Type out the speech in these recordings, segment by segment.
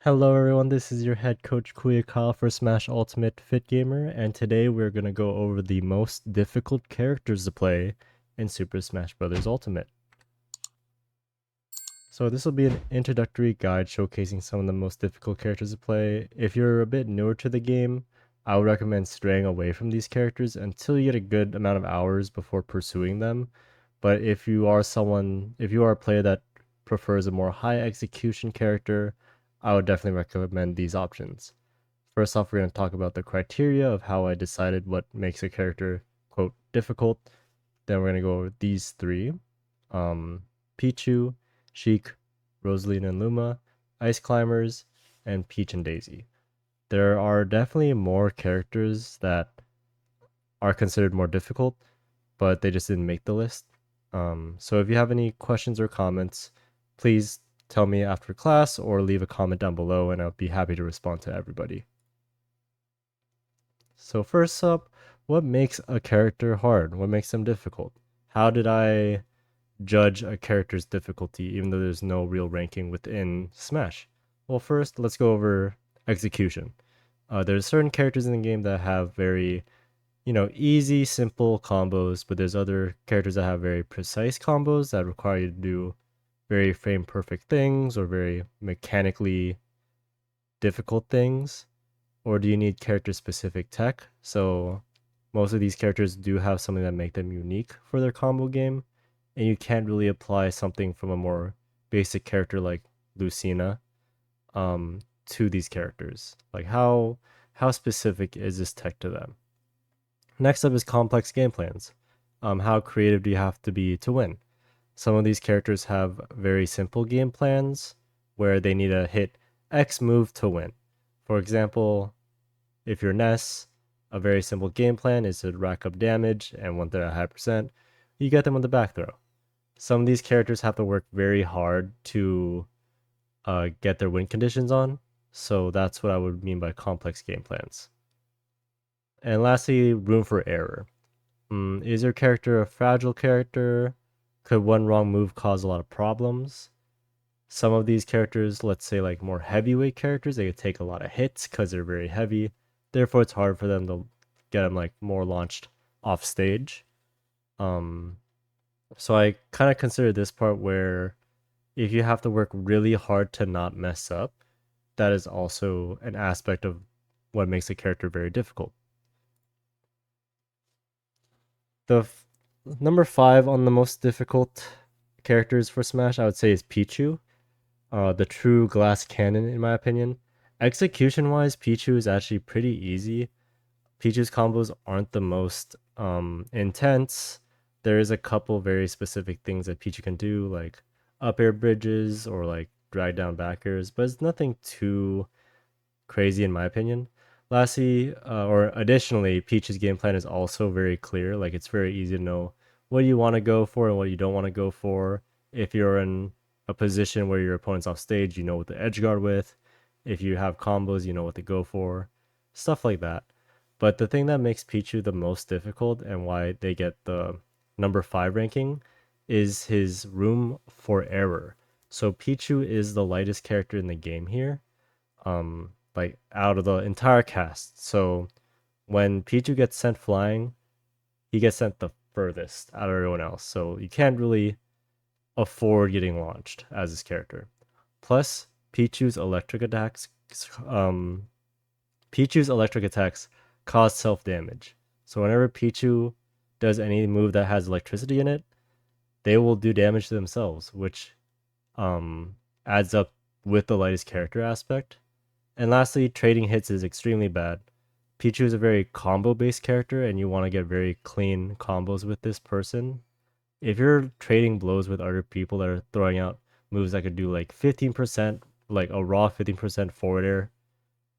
Hello everyone, this is your head coach Kuya for Smash Ultimate Fit Gamer, and today we're going to go over the most difficult characters to play in Super Smash Bros. Ultimate. So this will be an introductory guide showcasing some of the most difficult characters to play. If you're a bit newer to the game, I would recommend straying away from these characters until you get a good amount of hours before pursuing them. But if you are a player that prefers a more high execution character, I would definitely recommend these options. First off, we're going to talk about the criteria of how I decided what makes a character, quote, difficult. Then we're going to go over these three um, Pichu, Sheik, Rosalina Luma, Ice Climbers, and Peach and Daisy. There are definitely more characters that are considered more difficult, but they just didn't make the list. So if you have any questions or comments, please tell me after class or leave a comment down below, and I'll be happy to respond to everybody. So first up, what makes a character hard? What makes them difficult? How did I judge a character's difficulty even though there's no real ranking within Smash? Well, first, let's go over execution. There's certain characters in the game that have very, easy, simple combos, but there's other characters that have very precise combos that require you to do very frame perfect things or very mechanically difficult things. Or do you need character specific tech? So most of these characters do have something that make them unique for their combo game, and you can't really apply something from a more basic character like Lucina to these characters. Like how specific is this tech to them? Next up is complex game plans. How creative do you have to be to win? Some of these characters have very simple game plans where they need to hit X move to win. For example, if you're Ness, a very simple game plan is to rack up damage, and when they're at high percent, you get them on the back throw. Some of these characters have to work very hard to get their win conditions on, so that's what I would mean by complex game plans. And lastly, room for error. Is your character a fragile character? Could one wrong move cause a lot of problems? Some of these characters, let's say like more heavyweight characters, they could take a lot of hits because they're very heavy. Therefore, it's hard for them to get them like more launched off stage. Um, so I kind of consider this part where if you have to work really hard to not mess up, that is also an aspect of what makes a character very difficult. The number 5 on the most difficult characters for Smash, I would say, is Pichu. The true glass cannon, in my opinion. Execution wise, Pichu is actually pretty easy. Pichu's combos aren't the most intense. There is a couple very specific things that Pichu can do, like up air bridges or like drag down back airs, but it's nothing too crazy in my opinion. Lastly, or additionally, Peach's game plan is also very clear. Like it's very easy to know what you want to go for and what you don't want to go for. If you're in a position where your opponent's off stage, you know what to edge guard with. If you have combos, you know what to go for. Stuff like that. But the thing that makes Pichu the most difficult and why they get the number 5 ranking is his room for error. So Pichu is the lightest character in the game here. Like out of the entire cast. So when Pichu gets sent flying, he gets sent the furthest out of everyone else. So you can't really afford getting launched as this character. Plus, um, Pichu's electric attacks cause self damage. So whenever Pichu does any move that has electricity in it, they will do damage to themselves, which adds up with the lightest character aspect. And lastly, trading hits is extremely bad. Pichu is a very combo based character, and you want to get very clean combos with this person. If you're trading blows with other people that are throwing out moves that could do like 15%, like a raw 15% forward air,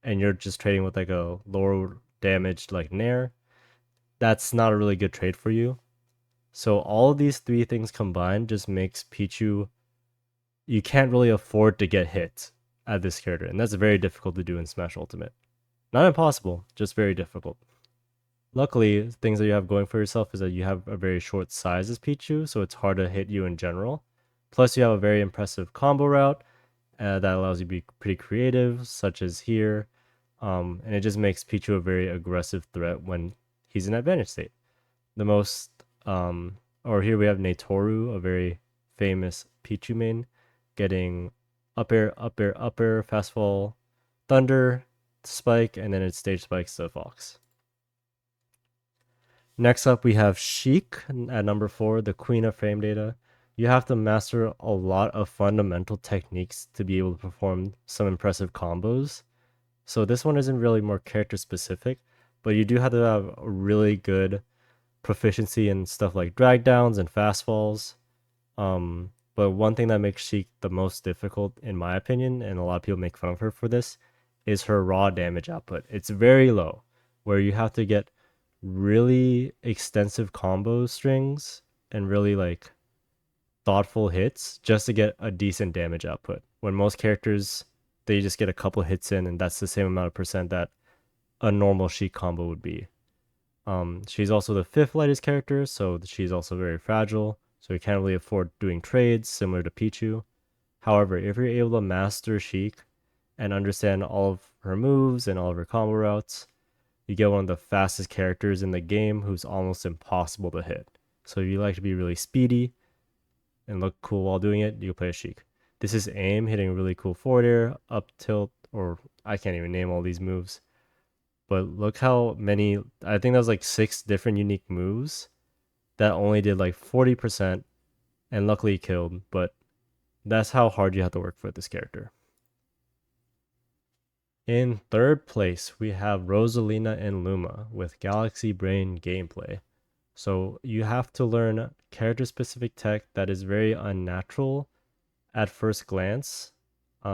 and you're just trading with like a lower damaged like Nair, that's not a really good trade for you. So all of these three things combined just makes Pichu, you can't really afford to get hit at this character, and that's very difficult to do in Smash Ultimate. Not impossible, just very difficult. Luckily, things that you have going for yourself is that you have a very short size as Pichu, so it's hard to hit you in general. Plus, you have a very impressive combo route, that allows you to be pretty creative, such as here. And it just makes Pichu a very aggressive threat when he's in advantage state. The most, or here we have Natoru, a very famous Pichu main, getting up air, up air, up air, fast fall, thunder, spike, and then it stage spikes the fox. Next up, we have Sheik at number 4, the queen of frame data. You have to master a lot of fundamental techniques to be able to perform some impressive combos. So this one isn't really more character specific, but you do have to have a really good proficiency in stuff like drag downs and fast falls. But one thing that makes Sheik the most difficult, in my opinion, and a lot of people make fun of her for this, is her raw damage output. It's very low, where you have to get really extensive combo strings and really like thoughtful hits just to get a decent damage output. When most characters, they just get a couple hits in, and that's the same amount of percent that a normal Sheik combo would be. She's also the 5th lightest character, so she's also very fragile. So you can't really afford doing trades similar to Pichu. However, if you're able to master Sheik and understand all of her moves and all of her combo routes, you get one of the fastest characters in the game who's almost impossible to hit. So if you like to be really speedy and look cool while doing it, you play a Sheik. This is aim, hitting a really cool forward air, up tilt, or I can't even name all these moves. But look how many, I think that was like 6 different unique moves that only did like 40%, and luckily killed, but that's how hard you have to work for this character. In 3rd place, we have Rosalina and Luma with Galaxy Brain gameplay. So you have to learn character specific tech that is very unnatural at first glance.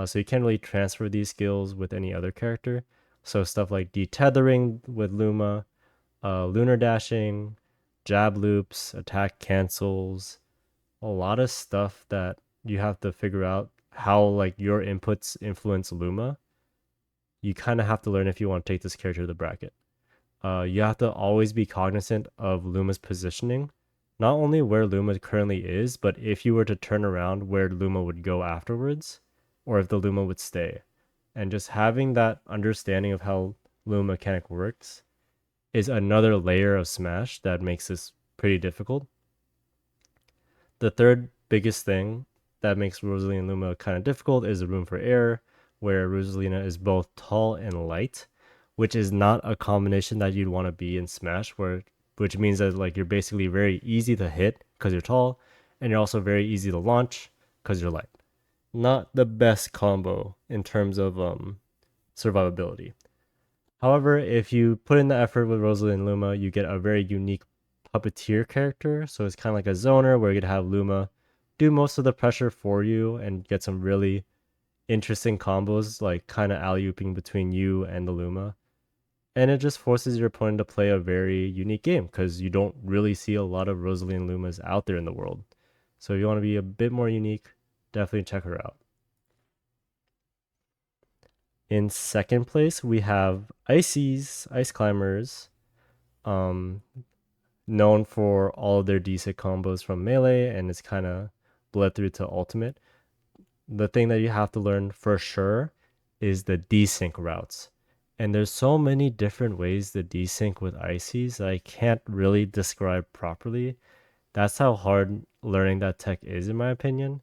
So you can't really transfer these skills with any other character. So stuff like detethering with Luma, lunar dashing, jab loops, attack cancels, a lot of stuff that you have to figure out how like your inputs influence Luma. You kind of have to learn if you want to take this character to the bracket. You have to always be cognizant of Luma's positioning, not only where Luma currently is, but if you were to turn around, where Luma would go afterwards, or if the Luma would stay. And just having that understanding of how Luma mechanic works is another layer of Smash that makes this pretty difficult. The third biggest thing that makes Rosalina Luma kind of difficult is the room for error, where Rosalina is both tall and light, which is not a combination that you'd want to be in Smash, which means that like you're basically very easy to hit because you're tall, and you're also very easy to launch because you're light. Not the best combo in terms of survivability. However, if you put in the effort with Rosalina Luma, you get a very unique puppeteer character. So it's kind of like a zoner where you could have Luma do most of the pressure for you and get some really interesting combos, like kind of alley-ooping between you and the Luma. And it just forces your opponent to play a very unique game because you don't really see a lot of Rosalina Lumas out there in the world. So if you want to be a bit more unique, definitely check her out. In 2nd place, we have Ices, Ice Climbers, um, known for all of their decent combos from melee, and it's kind of bled through to ultimate. The thing that you have to learn for sure is the desync routes. And there's so many different ways to desync with Ices that I can't really describe properly. That's how hard learning that tech is, in my opinion.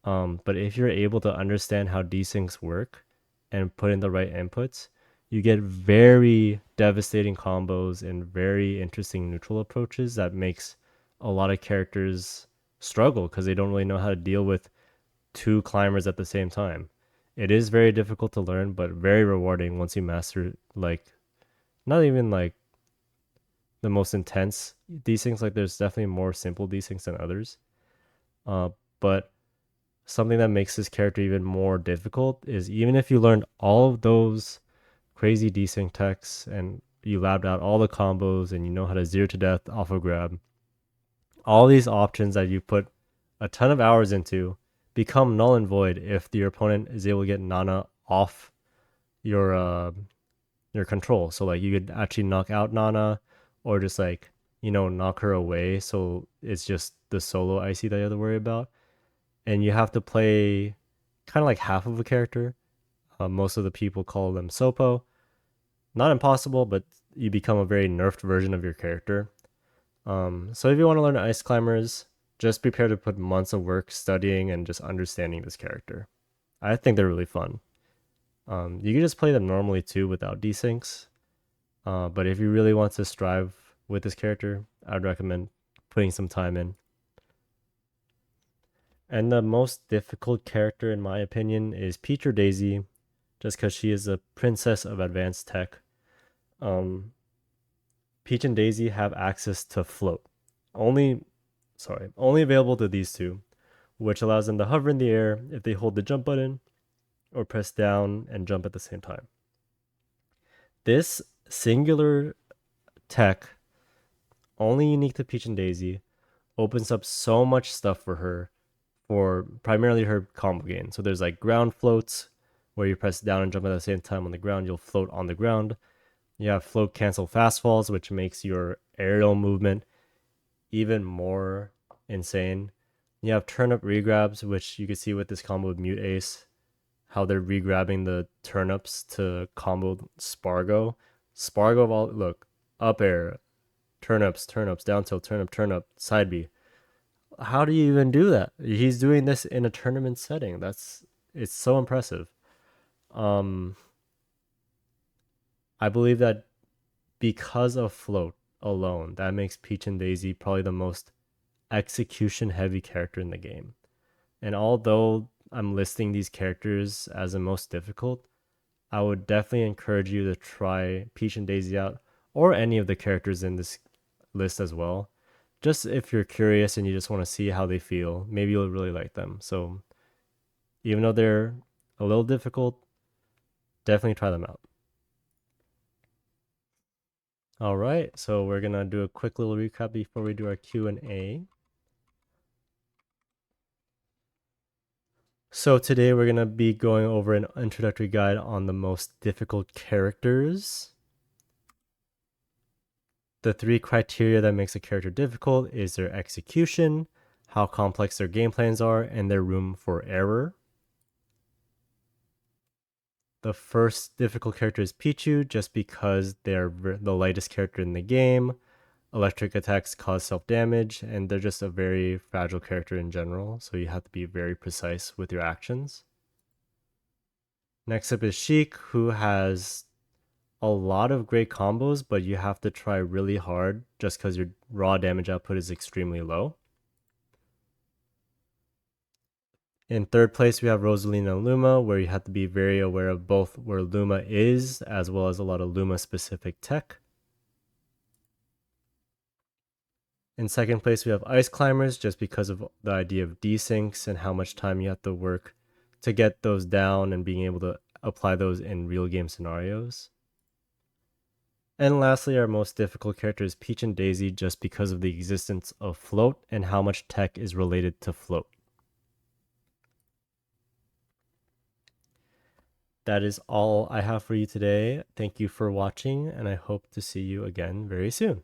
But if you're able to understand how desyncs work and put in the right inputs, you get very devastating combos and very interesting neutral approaches that makes a lot of characters struggle because they don't really know how to deal with 2 climbers at the same time. It is very difficult to learn, but very rewarding once you master like not even like the most intense desyncs. Like there's definitely more simple desyncs than others. But something that makes this character even more difficult is even if you learned all of those crazy desync techs and you labbed out all the combos and you know how to zero to death alpha grab, all these options that you put a ton of hours into become null and void if your opponent is able to get Nana off your your control. So like you could actually knock out Nana or just like, knock her away so it's just the solo IC that you have to worry about. And you have to play kind of like half of a character. Most of the people call them Sopo. Not impossible, but you become a very nerfed version of your character. So if you want to learn Ice Climbers, just prepare to put months of work studying and just understanding this character. I think they're really fun. You can just play them normally too without desyncs. But if you really want to strive with this character, I'd recommend putting some time in. And the most difficult character, in my opinion, is Peach or Daisy, just because she is a princess of advanced tech. Um, Peach and Daisy have access to float, only, only available to these two, which allows them to hover in the air if they hold the jump button or press down and jump at the same time. This singular tech, only unique to Peach and Daisy, opens up so much stuff for her for primarily her combo game. So there's like ground floats where you press down and jump at the same time on the ground, you'll float on the ground. You have float cancel fast falls, which makes your aerial movement even more insane. You have turnip regrabs, which you can see with this combo with Mute Ace, how they're regrabbing the turnips to combo Spargo. Spargo of all look, up air, turnips, turnips, down tilt, turnip, turnip, side B. How do you even do that? He's doing this in a tournament setting. It's so impressive. Um I believe that because of float alone, that makes Peach and Daisy probably the most execution heavy character in the game. And although I'm listing these characters as the most difficult, I would definitely encourage you to try Peach and Daisy out or any of the characters in this list as well. Just if you're curious and you just want to see how they feel, maybe you'll really like them. So even though they're a little difficult, definitely try them out. All right, so we're gonna do a quick little recap before we do our Q&A. So today we're gonna be going over an introductory guide on the most difficult characters. The three criteria that makes a character difficult is their execution, how complex their game plans are, and their room for error. The first difficult character is Pichu, just because they're the lightest character in the game. Electric attacks cause self-damage, and they're just a very fragile character in general, so you have to be very precise with your actions. Next up is Sheik, who has a lot of great combos, but you have to try really hard just because your raw damage output is extremely low. In third place, we have Rosalina Luma, where you have to be very aware of both where Luma is, as well as a lot of Luma specific tech. In second place, we have Ice Climbers, just because of the idea of desyncs and how much time you have to work to get those down and being able to apply those in real game scenarios. And lastly, our most difficult character is Peach and Daisy, just because of the existence of float and how much tech is related to float. That is all I have for you today. Thank you for watching, and I hope to see you again very soon.